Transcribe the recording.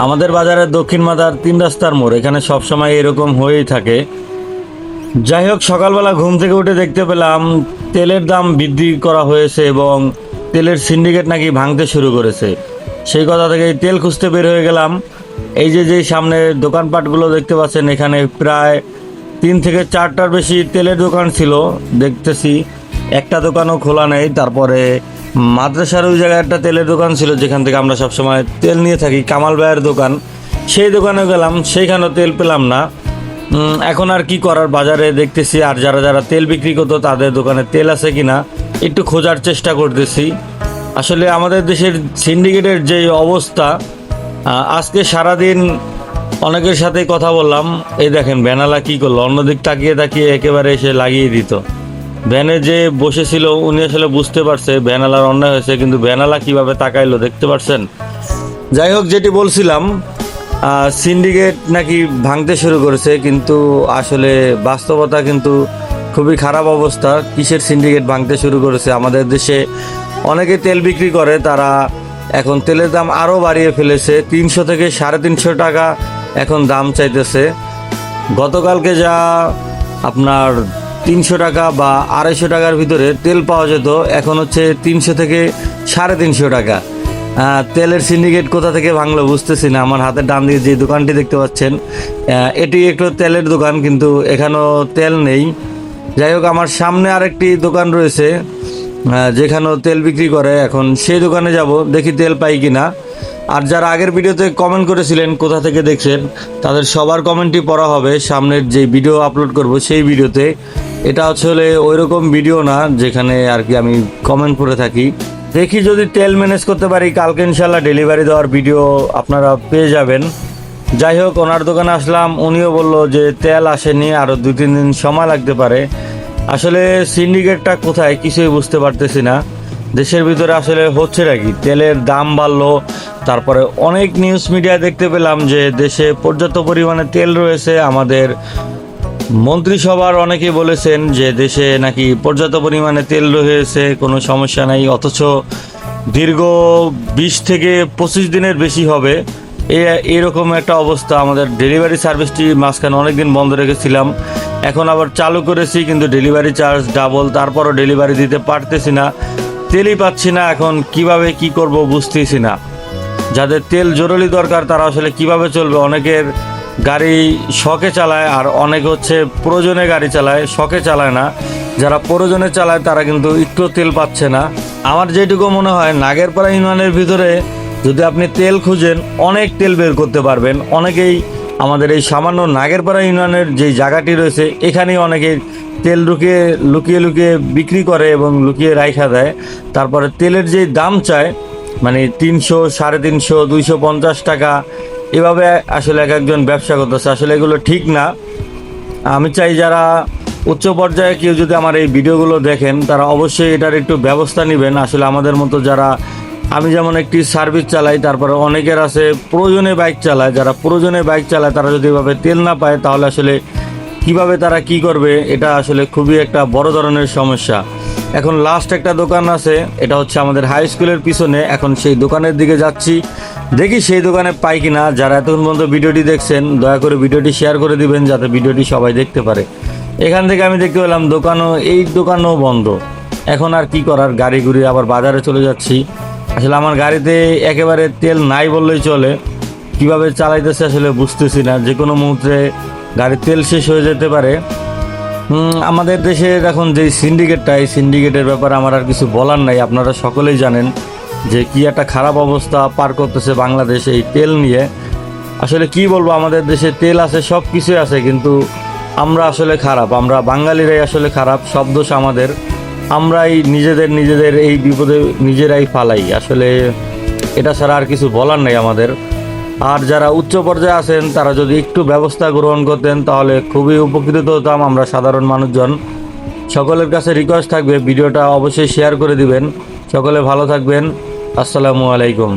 আমাদের বাজারের দক্ষিণ মাথার 3 রাস্তার মোড়, এখানে সবসময় এরকম হয়েই থাকে। যাই হোক, সকালবেলা ঘুম থেকে উঠে দেখতে পেলাম তেলের দাম বৃদ্ধি করা হয়েছে এবং তেলের সিন্ডিকেট নাকি ভাঙতে শুরু করেছে। সেই কথা থেকে তেল খুঁজতে বের হয়ে গেলাম। এই যে সামনে দোকানপাটগুলো দেখতে পাচ্ছেন, এখানে প্রায় 3 থেকে 4টার বেশি তেলের দোকান ছিল। দেখতেছি একটা দোকানও খোলা নেই। তারপরে মাদ্রাসার ওই জায়গায় একটা তেলের দোকান ছিল, যেখান থেকে আমরা সবসময় তেল নিয়ে থাকি, কামাল ভাইয়ের দোকান। সেই দোকানে গেলাম, সেইখানেও তেল পেলাম না। এখন আর কি করার, বাজারে দেখতেছি আর যারা যারা তেল বিক্রি করতো তাদের দোকানে তেল আছে কিনা একটু খোঁজার চেষ্টা করতেছি। আসলে আমাদের দেশের সিন্ডিকেটের যে অবস্থা, আজকে সারাদিন অনেকের সাথেই কথা বললাম। এই দেখেন ভ্যানালা কি করলো, অন্যদিক তাকিয়ে তাকিয়ে একেবারে এসে লাগিয়ে দিত। ভ্যানে যে বসেছিল উনি আসলে বুঝতে পারছে ভ্যানালার অন্যায় হয়েছে, কিন্তু ভ্যানালা কিভাবে তাকাইলো দেখতে পারছেন। যাই হোক, যেটি বলছিলাম সিন্ডিকেট নাকি ভাঙতে শুরু করেছে, কিন্তু আসলে বাস্তবতা কিন্তু খুবই খারাপ অবস্থা। কিসের সিন্ডিকেট ভাঙতে শুরু করেছে? আমাদের দেশে অনেকে তেল বিক্রি করে, তারা এখন তেলের দাম আরও বাড়িয়ে ফেলেছে। 300 থেকে 350 টাকা এখন দাম চাইতেছে। গতকালকে যা আপনার 300 টাকা বা 250 টাকার ভিতরে তেল পাওয়া যেত, এখন হচ্ছে 300 থেকে 350 টাকা। তেলের সিন্ডিকেট কোথা থেকে ভাঙলো বুঝতেছি না। আমার হাতের ডান দিকে যে দোকানটি দেখতে পাচ্ছেন, এটি একটু তেলের দোকান, কিন্তু এখানেও তেল নেই। যাই হোক, আমার সামনে আরেকটি দোকান রয়েছে যেখানেও তেল বিক্রি করে। এখন সেই দোকানে যাব, দেখি তেল পাই কিনা। আর যারা আগের ভিডিওতে কমেন্ট করেছিলেন কোথা থেকে দেখছেন, তাদের সবার কমেন্টই পড়া হবে সামনের যে ভিডিও আপলোড করব সেই ভিডিওতে। এটা আসলে ওই রকম ভিডিও না যেখানে আর কি আমি কমেন্ট করে থাকি। দেখি যদি তেল ম্যানেজ করতে পারি, কালকে ইনশাল্লাহ ডেলিভারি দেওয়ার ভিডিও আপনারা পেয়ে যাবেন। যাই হোক, ওনার দোকানে আসলাম, উনিও বলল যে তেল আসেনি, আরও 2-3 দিন সময় লাগতে পারে। আসলে সিন্ডিকেটটা কোথায় কিছুই বুঝতে পারতেছি না। দেশের ভিতরে আসলে হচ্ছে নাকি, তেলের দাম বাড়লো, তারপরে অনেক নিউজ মিডিয়ায় দেখতে পেলাম যে দেশে পর্যাপ্ত পরিমাণে তেল রয়েছে। আমাদের মন্ত্রিসভার অনেকেই বলেছেন যে দেশে নাকি পর্যাপ্ত পরিমাণে তেল রয়েছে, কোনো সমস্যা নাই। অথচ দীর্ঘ 20 থেকে 25 দিনের বেশি হবে এরকম একটা অবস্থা। আমাদের ডেলিভারি সার্ভিসটি মাঝখানে অনেকদিন বন্ধ রেখেছিলাম, এখন আবার চালু করেছি, কিন্তু ডেলিভারি চার্জ ডাবল, তারপরও ডেলিভারি দিতে পারতেছি না, তেলই পাচ্ছি না। এখন কিভাবে কি করব বুঝতেছি না। যাদের তেল জরুরি দরকার তারা আসলে কিভাবে চলবে? অনেকের গাড়ি শখে চালায়, আর অনেক হচ্ছে প্রয়োজনে গাড়ি চালায়, শখে চালায় না। যারা প্রয়োজনে চালায় তারা কিন্তু একটু তেল পাচ্ছে না। আমার যেটুকু মনে হয়, নাগেরপাড়া ইউনিয়নের ভিতরে যদি আপনি তেল খুঁজেন অনেক তেল বের করতে পারবেন। অনেকেই আমাদের এই সামান্য নাগেরপাড়া ইউনিয়নের যে জায়গাটি রয়েছে, এখানেই অনেকেই তেল লুকিয়ে লুকিয়ে বিক্রি করে এবং লুকিয়ে রাইখা দেয়। তারপরে তেলের যে দাম চায়, মানে 300, 350, 250 টাকা, এভাবে আসলে এক একজন ব্যবসা করতেছে। আসলে এগুলো ঠিক না। আমি চাই যারা উচ্চ পর্যায়ে কেউ যদি আমার এই ভিডিওগুলো দেখেন, তারা অবশ্যই এটার একটু ব্যবস্থা নেবেন। আসলে আমাদের মতো যারা, আমি যেমন একটি সার্ভিস চালাই, তারপরে অনেকের আছে প্রয়োজনে বাইক চালায়, যারা প্রয়োজনে বাইক চালায় তারা যদি এভাবে তেল না পায় তাহলে আসলে কিভাবে তারা কি করবে? এটা আসলে খুবই একটা বড় ধরনের সমস্যা। এখন লাস্ট একটা দোকান আছে, এটা হচ্ছে আমাদের হাই স্কুলের পিছনে। এখন সেই দোকানের দিকে যাচ্ছি, দেখি সেই দোকানে পাই কিনা। যারা এতক্ষণ পর্যন্ত ভিডিওটি দেখছেন, দয়া করে ভিডিওটি শেয়ার করে দিবেন যাতে ভিডিওটি সবাই দেখতে পারে। এখান থেকে আমি দেখতে পেলাম এই দোকানও বন্ধ। এখন আর কি করার, গাড়ি ঘুরিয়ে আবার বাজারে চলে যাচ্ছি। আসলে আমার গাড়িতে একেবারে তেল নাই বললেই চলে, কিভাবে চালাইতেছে আসলে বুঝতেছি না। যে কোনো মুহূর্তে গাড়ির তেল শেষ হয়ে যেতে পারে। আমাদের দেশের এখন যে সিন্ডিকেটটা, এই সিন্ডিকেটের ব্যাপারে আমার আর কিছু বলার নাই। আপনারা সকলেই জানেন যে কি একটা খারাপ অবস্থা পার করতেছে বাংলাদেশ এই তেল নিয়ে। আসলে কি বলবো, আমাদের দেশে তেল আছে, সব কিছুই আছে, কিন্তু আমরা আসলে খারাপ। আমরা বাঙালিরাই আসলে খারাপ, সব দোষ আমাদের। আমরাই নিজেদের এই বিপদে নিজেরাই ফালাই। আসলে এটা ছাড়া আর কিছু বলার নেই আমাদের। আর যারা উচ্চ পর্যায়ে আছেন তারা যদি একটু ব্যবস্থা গ্রহণ করতেন তাহলে খুবই উপকৃত হতাম আমরা সাধারণ মানুষজন। সকলের কাছে রিকোয়েস্ট থাকবে ভিডিওটা অবশ্যই শেয়ার করে দিবেন। সকলে ভালো থাকবেন। আসসালামু আলাইকুম।